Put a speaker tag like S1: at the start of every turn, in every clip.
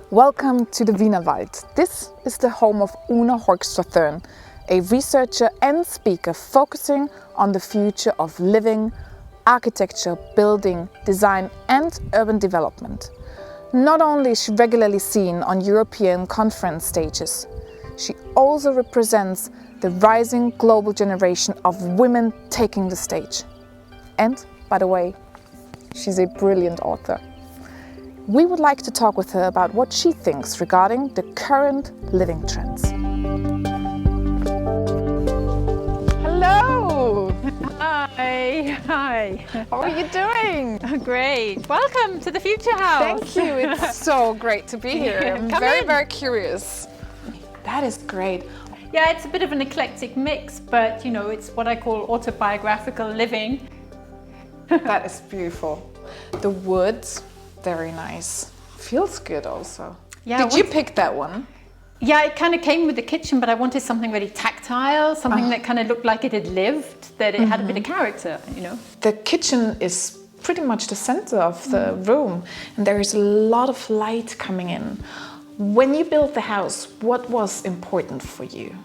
S1: Welcome to the Wienerwald. This is the home of Oona Horx-Strathern, a researcher and speaker focusing on the future of living, architecture, building, design and urban development. Not only is she regularly seen on European conference stages, she also represents the rising global generation of women taking the stage. And, by the way, she's a brilliant author. We would like to talk with her about what she thinks regarding the current living trends. Hello!
S2: Hi! Hi!
S1: How are you doing?
S2: Great! Welcome to the Future House!
S1: Thank you, it's so great to be here. I'm very curious. That is great.
S2: Yeah, it's a bit of an eclectic mix, but you know, it's what I call autobiographical living.
S1: That is beautiful. The woods. Very nice. Feels good also.
S2: Yeah,
S1: Did you pick that one?
S2: Yeah, it kind of came with the kitchen, but I wanted something really tactile, something that kind of looked like it had lived, that it had a bit of character, you know.
S1: The kitchen is pretty much the center of the room, and there is a lot of light coming in. When you built the house, what was important for you?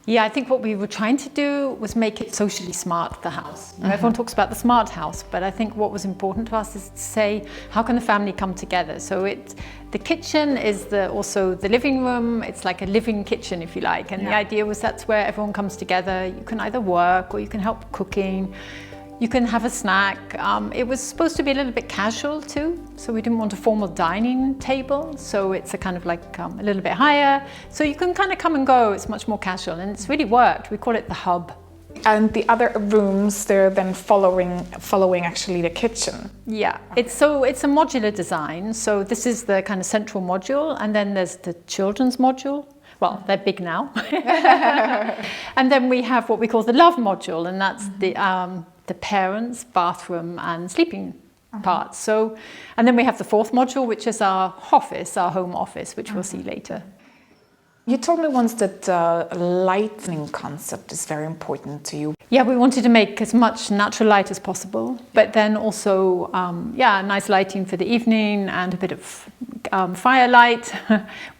S2: Yeah, I think what we were trying to do was make it socially smart, the house. Everyone talks about the smart house, but I think what was important to us is to say, how can the family come together? So the kitchen is also the living room. It's like a living kitchen, if you like. And the idea was that's where everyone comes together. You can either work or you can help cooking. You can have a snack. It was supposed to be a little bit casual too, so we didn't want a formal dining table, so it's a kind of like a little bit higher, so you can kind of come and go. It's much more casual, and it's really worked. We call it the hub.
S1: And the other rooms, they're then following actually the kitchen.
S2: Yeah, it's a modular design, so this is the kind of central module, and then there's the children's module. Well, they're big now. And then we have what we call the love module, and that's the parents' bathroom and sleeping parts. So, and then we have the fourth module, which is our office, our home office, which we'll see later.
S1: You told me once that the lighting concept is very important to you.
S2: Yeah, we wanted to make as much natural light as possible, but then also, nice lighting for the evening and a bit of firelight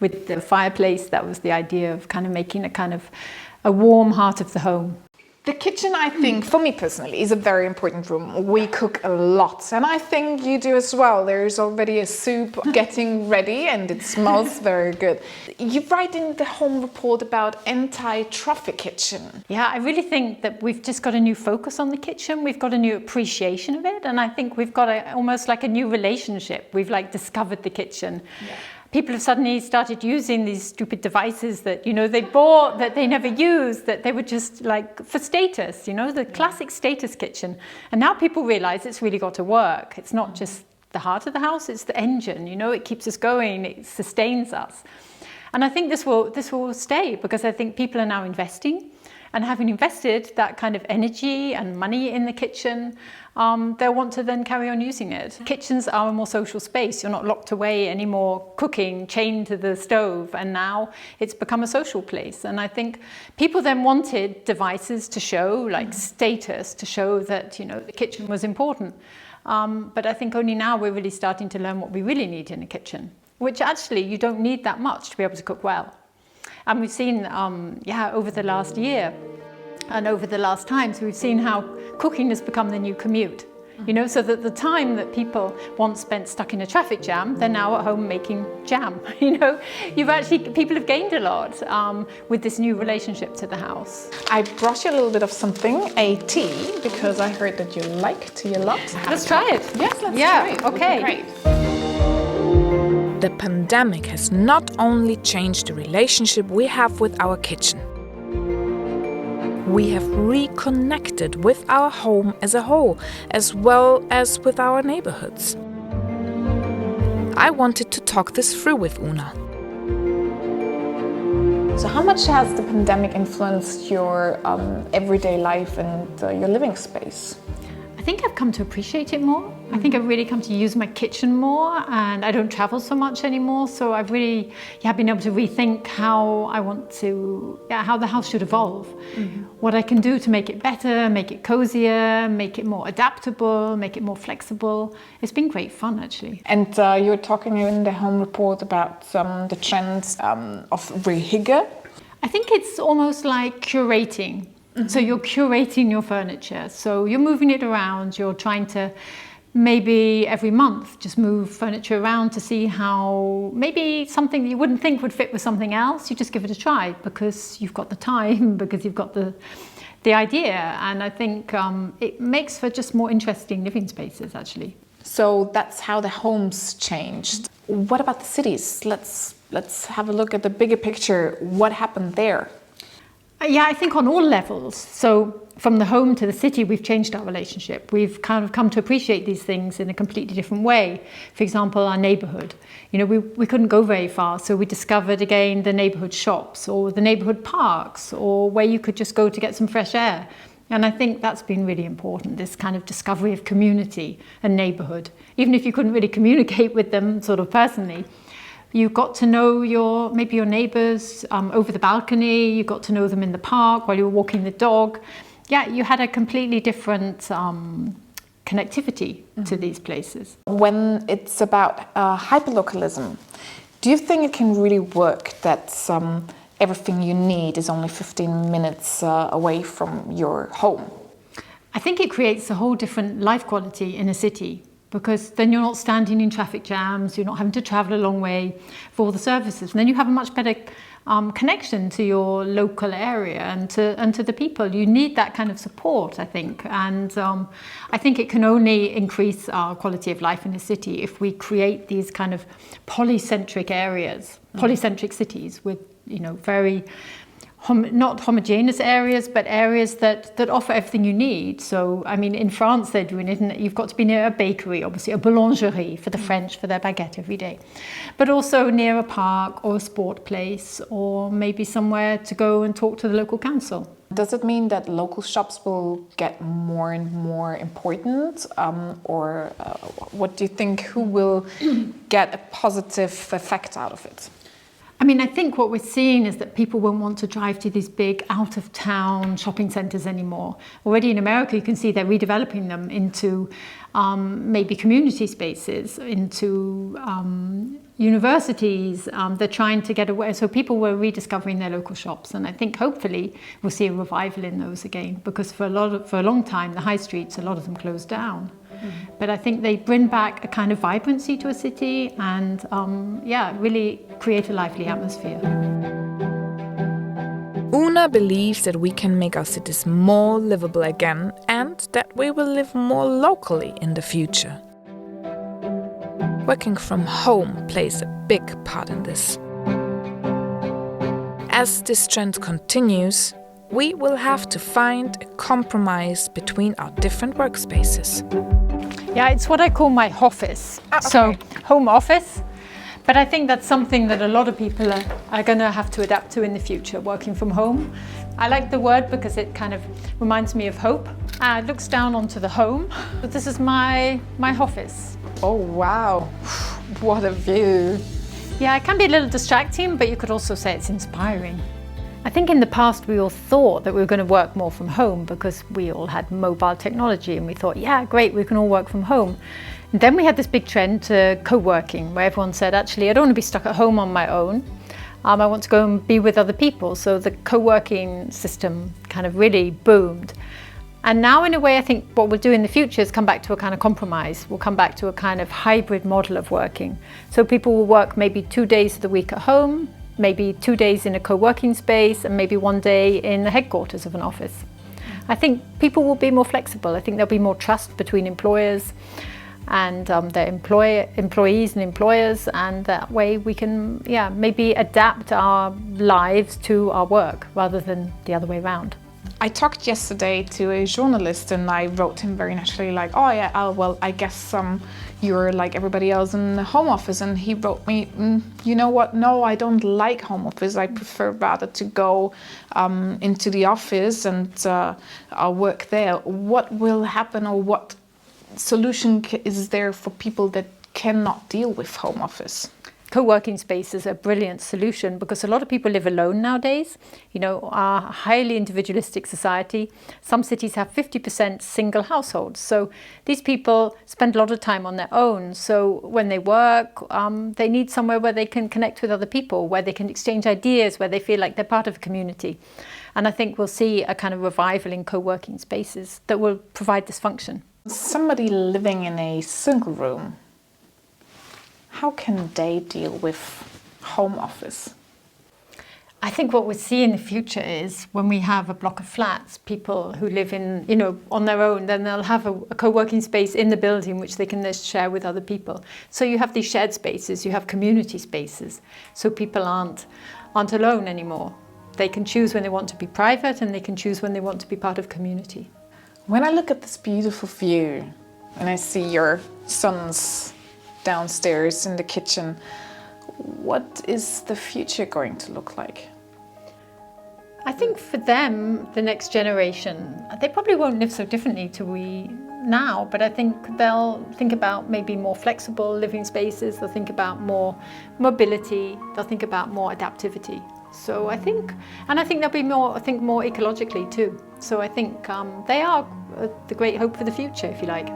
S2: with the fireplace. That was the idea of kind of making a warm heart of the home.
S1: The kitchen, I think, for me personally, is a very important room. We cook a lot, and I think you do as well. There's already a soup getting ready, and it smells very good. You write in the home report about anti-trophy kitchen.
S2: Yeah, I really think that we've just got a new focus on the kitchen. We've got a new appreciation of it, and I think we've got almost like a new relationship. We've like discovered the kitchen. Yeah. People have suddenly started using these stupid devices that, you know, they bought, that they never used, that they were just like for status, you know, the classic status kitchen. And now people realize it's really got to work. It's not just the heart of the house, it's the engine, you know, it keeps us going, it sustains us. And I think this will stay, because I think people are now investing, and having invested that kind of energy and money in the kitchen, they'll want to then carry on using it. Kitchens are a more social space. You're not locked away anymore, cooking, chained to the stove, and now it's become a social place. And I think people then wanted devices to show, like status, to show that, you know, the kitchen was important. But I think only now we're really starting to learn what we really need in a kitchen, which actually you don't need that much to be able to cook well. And we've seen, over the last year and over the last times, we've seen how cooking has become the new commute. You know, so that the time that people once spent stuck in a traffic jam, they're now at home making jam. You know, people have gained a lot with this new relationship to the house.
S1: I brought you a little bit of something, a tea, because I heard that you like tea a lot.
S2: Let's try it.
S1: Yes, let's try it.
S2: Okay.
S1: Great. The pandemic has not only changed the relationship we have with our kitchen. We have reconnected with our home as a whole, as well as with our neighborhoods. I wanted to talk this through with Oona. So how much has the pandemic influenced your everyday life and your living space?
S2: I think I've come to appreciate it more. I think I've really come to use my kitchen more, and I don't travel so much anymore. So I've really been able to rethink how I want to, how the house should evolve. What I can do to make it better, make it cozier, make it more adaptable, make it more flexible. It's been great fun, actually.
S1: And you were talking in the home report about the trends of rehygge.
S2: I think it's almost like curating. So you're curating your furniture. So you're moving it around. You're trying to maybe every month just move furniture around to see how maybe something that you wouldn't think would fit with something else, you just give it a try because you've got the time, because you've got the idea. And I think it makes for just more interesting living spaces, actually.
S1: So that's how the homes changed. What about the cities? Let's have a look at the bigger picture. What happened there?
S2: Yeah, I think on all levels. So from the home to the city, we've changed our relationship. We've kind of come to appreciate these things in a completely different way. For example, our neighborhood. You know, we couldn't go very far, so we discovered again the neighborhood shops or the neighborhood parks or where you could just go to get some fresh air. And I think that's been really important, this kind of discovery of community and neighborhood. Even if you couldn't really communicate with them sort of personally, you got to know your neighbours over the balcony, you got to know them in the park while you were walking the dog. Yeah, you had a completely different connectivity to these places.
S1: When it's about hyperlocalism, do you think it can really work that everything you need is only 15 minutes away from your home?
S2: I think it creates a whole different life quality in a city, because then you're not standing in traffic jams, you're not having to travel a long way for all the services. And then you have a much better connection to your local area and to the people. You need that kind of support, I think. And I think it can only increase our quality of life in a city if we create these kind of polycentric areas, polycentric cities with, you know, very not homogeneous areas, but areas that offer everything you need. So, I mean, in France, they're doing it, and you've got to be near a bakery, obviously, a boulangerie for the French, for their baguette every day. But also near a park or a sport place, or maybe somewhere to go and talk to the local council.
S1: Does it mean that local shops will get more and more important? Or what do you think, who will get a positive effect out of it?
S2: I mean, I think what we're seeing is that people won't want to drive to these big out-of-town shopping centres anymore. Already in America, you can see they're redeveloping them into maybe community spaces, into universities. They're trying to get away. So people were rediscovering their local shops. And I think hopefully we'll see a revival in those again, because for a long time, the high streets, a lot of them closed down. But I think they bring back a kind of vibrancy to a city and, really create a lively atmosphere.
S3: Oona believes that we can make our cities more livable again and that we will live more locally in the future. Working from home plays a big part in this. As this trend continues, we will have to find a compromise between our different workspaces.
S2: Yeah, it's what I call my office.
S1: Okay.
S2: So, home office. But I think that's something that a lot of people are going to have to adapt to in the future, working from home. I like the word because it kind of reminds me of hope. It looks down onto the home. But this is my office.
S1: Oh, wow. What a view.
S2: Yeah, it can be a little distracting, but you could also say it's inspiring. I think in the past we all thought that we were going to work more from home because we all had mobile technology and we thought, yeah, great, we can all work from home. And then we had this big trend to co-working where everyone said, actually, I don't want to be stuck at home on my own. I want to go and be with other people. So the co-working system kind of really boomed. And now in a way, I think what we'll do in the future is come back to a kind of compromise. We'll come back to a kind of hybrid model of working. So people will work maybe 2 days of the week at home, maybe 2 days in a co-working space, and maybe 1 day in the headquarters of an office. I think people will be more flexible. I think there'll be more trust between employers and their employees and employers, and that way we can maybe adapt our lives to our work rather than the other way around.
S1: I talked yesterday to a journalist and I wrote him very naturally like, oh yeah, well, I guess you're like everybody else in the home office. And he wrote me, you know what, no, I don't like home office. I prefer rather to go into the office and I'll work there. What will happen, or what solution is there for people that cannot deal with home office?
S2: Co-working space is a brilliant solution because a lot of people live alone nowadays. You know, our highly individualistic society. Some cities have 50% single households. So these people spend a lot of time on their own. So when they work, they need somewhere where they can connect with other people, where they can exchange ideas, where they feel like they're part of a community. And I think we'll see a kind of revival in co-working spaces that will provide this function.
S1: Somebody living in a single room, how can they deal with home office?
S2: I think what we'll see in the future is when we have a block of flats, people who live in, you know, on their own, then they'll have a co-working space in the building which they can then share with other people. So you have these shared spaces, you have community spaces, so people aren't alone anymore. They can choose when they want to be private and they can choose when they want to be part of community.
S1: When I look at this beautiful view and I see your sons downstairs in the kitchen, what is the future going to look like?
S2: I think for them, the next generation, they probably won't live so differently to we now, but I think they'll think about maybe more flexible living spaces, they'll think about more mobility, they'll think about more adaptivity. So I think there'll be more, more ecologically too. So I think they are the great hope for the future, if you like.